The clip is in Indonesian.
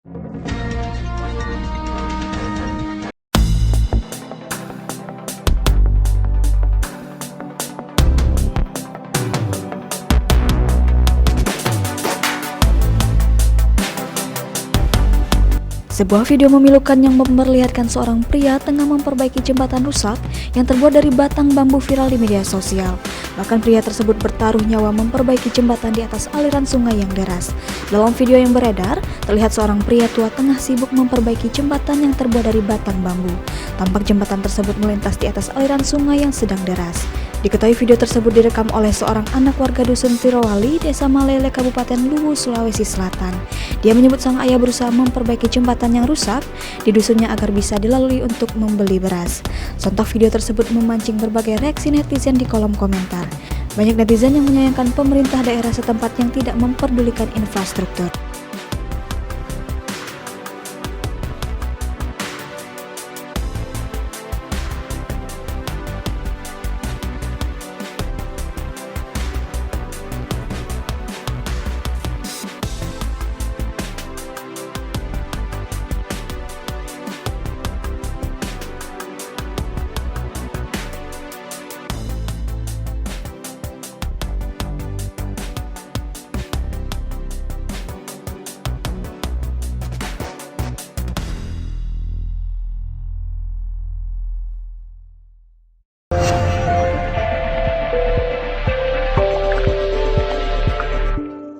Sebuah video memilukan yang memperlihatkan seorang pria tengah memperbaiki jembatan rusak yang terbuat dari batang bambu viral di media sosial. Bahkan pria tersebut bertaruh nyawa memperbaiki jembatan di atas aliran sungai yang deras. Dalam video yang beredar, terlihat seorang pria tua tengah sibuk memperbaiki jembatan yang terbuat dari batang bambu. Tampak jembatan tersebut melintas di atas aliran sungai yang sedang deras. Diketahui video tersebut direkam oleh seorang anak warga dusun Tirowali, Desa Malele, Kabupaten Luwu, Sulawesi Selatan. Dia menyebut sang ayah berusaha memperbaiki jembatan yang rusak di dusunnya agar bisa dilalui untuk membeli beras. Sontak video tersebut memancing berbagai reaksi netizen di kolom komentar. Banyak netizen yang menyayangkan pemerintah daerah setempat yang tidak memperdulikan infrastruktur.